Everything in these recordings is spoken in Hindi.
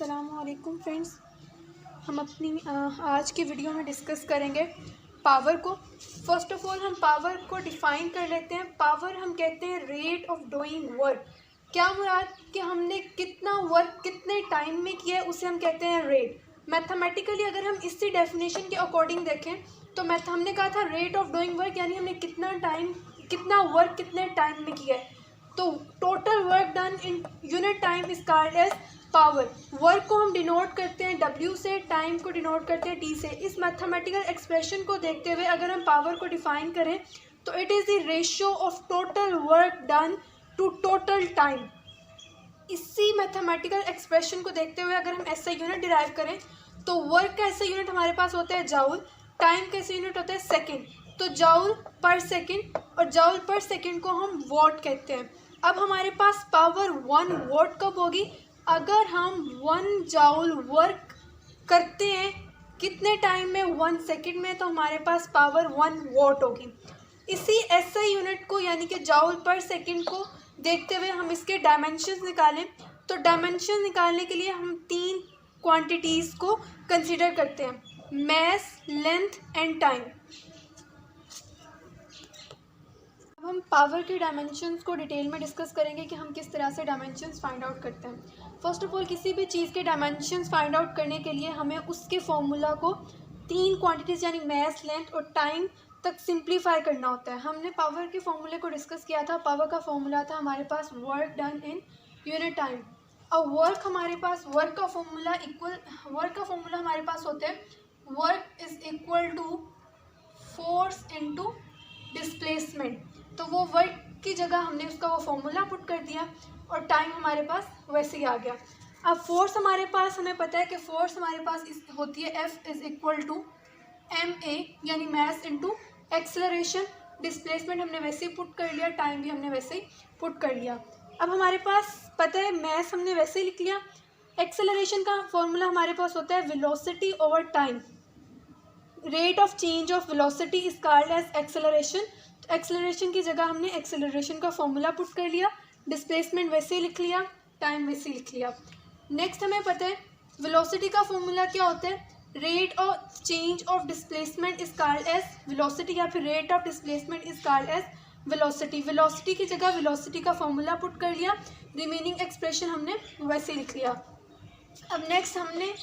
अस्सलामुअलैकुम फ्रेंड्स, हम अपनी आज की वीडियो में डिस्कस करेंगे पावर को। फर्स्ट ऑफ ऑल हम पावर को डिफ़ाइन कर लेते हैं। पावर हम कहते हैं रेट ऑफ डूइंग वर्क। क्या मुराद कि हमने कितना वर्क कितने टाइम में किया है उसे हम कहते हैं रेट। मैथमेटिकली अगर हम इसी डेफिनेशन के अकॉर्डिंग देखें तो हमने कहा था रेट ऑफ डूइंग वर्क यानी हमने कितना वर्क कितने टाइम में किया है। तो total work done in unit time is called as power. Work को हम डिनोट करते हैं W से, टाइम को डिनोट करते हैं T से। इस मैथमेटिकल एक्सप्रेशन को देखते हुए अगर हम पावर को डिफाइन करें तो it is the ratio of total work done to total time. इसी मैथमेटिकल एक्सप्रेशन को देखते हुए अगर हम ऐसा यूनिट डिराइव करें तो वर्क का ऐसा यूनिट हमारे पास होता है जाउल, टाइम का ऐसा यूनिट होता है सेकेंड। तो जाउल पर सेकेंड और जाउल पर सेकेंड को हम वॉट कहते हैं। अब हमारे पास पावर 1 वॉट कब होगी? अगर हम 1 जाउल वर्क करते हैं कितने टाइम में? 1 सेकेंड में, तो हमारे पास पावर 1 वॉट होगी। इसी एसआई यूनिट को यानी कि जाउल पर सेकेंड को देखते हुए हम इसके डायमेंशंस निकालें तो डायमेंशन निकालने के लिए हम 3 क्वांटिटीज़ को कंसीडर करते हैं, मैस, लेंथ एंड टाइम। अब हम पावर के डायमेंशंस को डिटेल में डिस्कस करेंगे कि हम किस तरह से डायमेंशंस फाइंड आउट करते हैं। फर्स्ट ऑफ ऑल किसी भी चीज़ के डायमेंशंस फाइंड आउट करने के लिए हमें उसके फॉर्मूला को 3 क्वांटिटीज़ यानी मैस, लेंथ और टाइम तक सिंप्लीफाई करना होता है। हमने पावर के फॉर्मूले को डिस्कस किया था। पावर का फॉर्मूला था हमारे पास work done in unit time. और वर्क का फॉर्मूला हमारे पास होता है work is equal to force into displacement. तो वो वर्क की जगह हमने उसका वो फॉर्मूला पुट कर दिया और टाइम हमारे पास वैसे ही आ गया। अब फोर्स हमारे पास, हमें पता है कि फोर्स हमारे पास होती है F is equal to ma यानी मैस इनटू एक्सेलरेशन। डिस्प्लेसमेंट हमने वैसे ही पुट कर लिया, टाइम भी हमने वैसे ही पुट कर लिया। अब हमारे पास पता है मैस हमने वैसे ही लिख लिया। एक्सेलरेशन का फॉर्मूला हमारे पास होता है velocity over time. Rate of change of velocity is called as acceleration. तो एक्सेलरेशन की जगह हमने एक्सेलरेशन का फॉर्मूला पुट कर लिया, डिस्प्लेसमेंट वैसे ही लिख लिया, टाइम वैसे ही लिख लिया। नेक्स्ट हमें पता है वेलोसिटी का फॉर्मूला क्या होता है, rate of change of displacement is called as velocity या फिर rate of displacement is called as velocity. Velocity की जगह वेलोसिटी का फॉर्मूला पुट कर लिया, रिमेनिंग एक्सप्रेशन हमने वैसे ही लिख लिया। अब नेक्स्ट हमने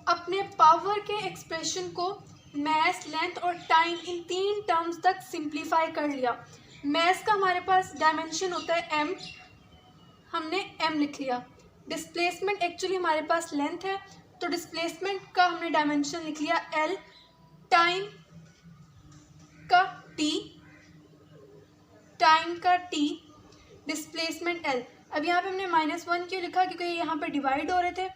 अपने पावर के एक्सप्रेशन को मैस, लेंथ और टाइम इन 3 टर्म्स तक सिंप्लीफाई कर लिया। मैस का हमारे पास डायमेंशन होता है m, हमने m लिख लिया। डिस्प्लेसमेंट एक्चुअली हमारे पास लेंथ है तो डिस्प्लेसमेंट का हमने डायमेंशन लिख लिया l। टाइम का t, डिस्प्लेसमेंट l। अब यहाँ पे हमने -1 क्यों लिखा? क्योंकि ये यहाँ पे डिवाइड हो रहे थे।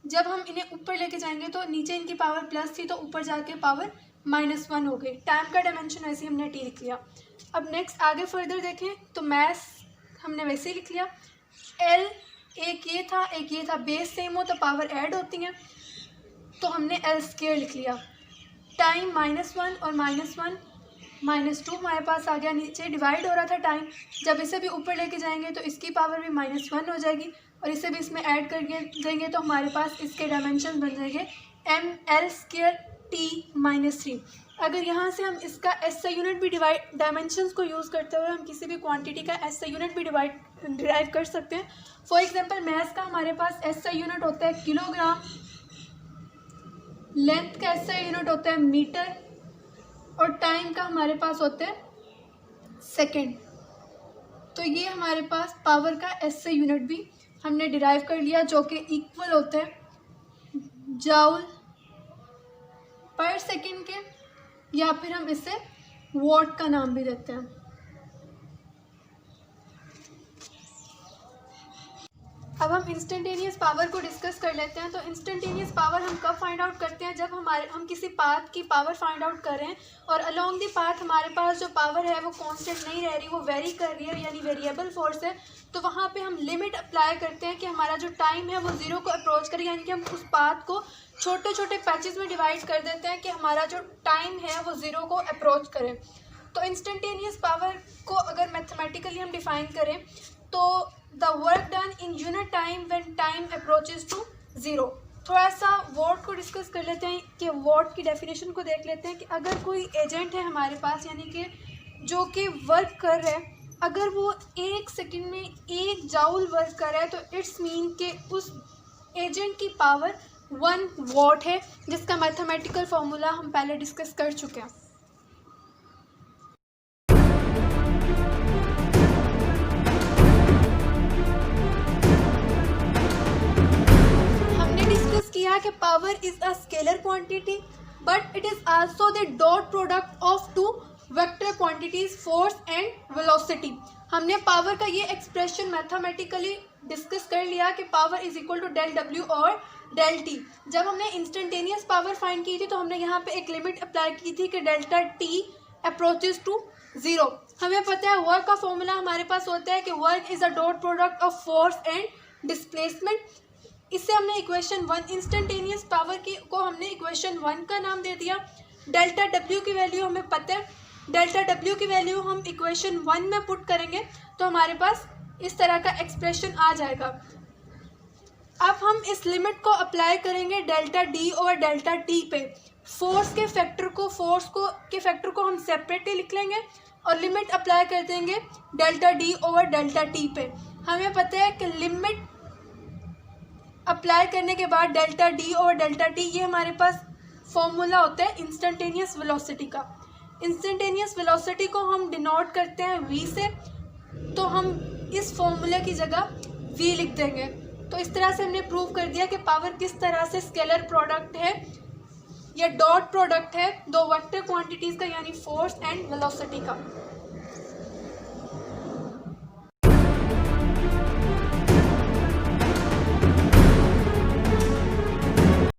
जब हम इन्हें ऊपर लेके जाएंगे तो नीचे इनकी पावर प्लस थी तो ऊपर जाके पावर -1 हो गई। टाइम का डायमेंशन वैसे ही हमने t लिख लिया। अब नेक्स्ट आगे फर्दर देखें तो मैस हमने वैसे ही लिख लिया। l एक ये था, बेस सेम हो तो पावर ऐड होती हैं तो हमने l² लिख लिया। टाइम -1 और -2 हमारे पास आ गया, नीचे डिवाइड हो रहा था टाइम। जब इसे भी ऊपर लेके जाएंगे तो इसकी पावर भी -1 हो जाएगी और इसे भी इसमें ऐड कर देंगे तो हमारे पास इसके डायमेंशन बन जाएंगे ml² t-3। अगर यहाँ से हम इसका SI यूनिट भी डायमेंशंस को यूज़ करते हुए हम किसी भी क्वांटिटी का SI यूनिट भी डिराइव कर सकते हैं। फॉर एग्जांपल मैस का हमारे पास SI यूनिट होता है किलोग्राम, लेंथ का SI यूनिट होता है मीटर और टाइम का हमारे पास होता है सेकेंड। तो ये हमारे पास पावर का SI यूनिट भी हमने डिराइव कर लिया जो कि इक्वल होता है जाउल पर सेकेंड के, या फिर हम इसे वॉट का नाम भी देते हैं। अब हम इंस्टेंटेनियस पावर को डिस्कस कर लेते हैं। तो इंस्टेंटेनियस पावर हम कब फाइंड आउट करते हैं? जब हम किसी पाथ की पावर फाइंड आउट कर रहे हैं और अलोंग द पाथ हमारे पास जो पावर है वो कांस्टेंट नहीं रह रही, वो वेरी कर रही है यानी वेरिएबल फोर्स है। तो वहाँ पे हम लिमिट अप्लाई करते हैं कि हमारा जो टाइम है वो 0 को अप्रोच करे, यानी कि हम उस पाथ को छोटे छोटे पैचेस में डिवाइड कर देते हैं कि हमारा जो टाइम है वो 0 को अप्रोच करे। तो इंस्टेंटेनियस पावर को अगर मैथमेटिकली हम डिफाइन करें तो the work done in unit time when time approaches to 0। थोड़ा सा वॉट को डिस्कस कर लेते हैं कि वॉट की डेफिनेशन को देख लेते हैं कि अगर कोई एजेंट है हमारे पास, यानी कि जो कि वर्क कर रहा है, अगर वो 1 सेकंड में 1 जाउल वर्क कर रहा है तो इट्स मीन कि उस एजेंट की पावर 1 वॉट है, जिसका मैथमेटिकल फार्मूला हम पहले डिस्कस कर चुके हैं। किया कि power is a scalar quantity but it is also the dot product of 2 vector quantities force and velocity. हमने पावर का ये एक्सप्रेशन मैथमेटिकली डिस्कस कर लिया कि power is equal to del W और डेल टी। जब हमने इंस्टेंटेनियस पावर फाइंड की थी तो हमने यहाँ पे एक लिमिट अप्लाई की थी कि डेल्टा टी अप्रोचेस टू 0। हमें पता है वर्क का फॉर्मूला हमारे पास होता है कि work is a dot product of force and displacement. इससे हमने इक्वेशन 1 इंस्टेंटेनियस पावर की को हमने इक्वेशन 1 का नाम दे दिया। डेल्टा डब्ल्यू की वैल्यू हमें पता है, डेल्टा डब्ल्यू की वैल्यू हम इक्वेशन 1 में पुट करेंगे तो हमारे पास इस तरह का एक्सप्रेशन आ जाएगा। अब हम इस लिमिट को अप्लाई करेंगे डेल्टा डी और डेल्टा टी पे। फोर्स के फैक्टर को हम सेपरेटली लिख लेंगे और लिमिट अप्लाई कर देंगे delta D over delta T पे। हमें पता है कि लिमिट अप्लाई करने के बाद डेल्टा डी और डेल्टा टी, ये हमारे पास फॉर्मूला होता है इंस्टेंटेनियस वेलोसिटी का। इंस्टेंटेनियस वेलोसिटी को हम डिनोट करते हैं v से, तो हम इस फॉर्मूला की जगह v लिख देंगे। तो इस तरह से हमने प्रूव कर दिया कि पावर किस तरह से स्केलर प्रोडक्ट है या डॉट प्रोडक्ट है 2 वेक्टर क्वांटिटीज़ का, यानी फोर्स एंड वेलोसिटी का।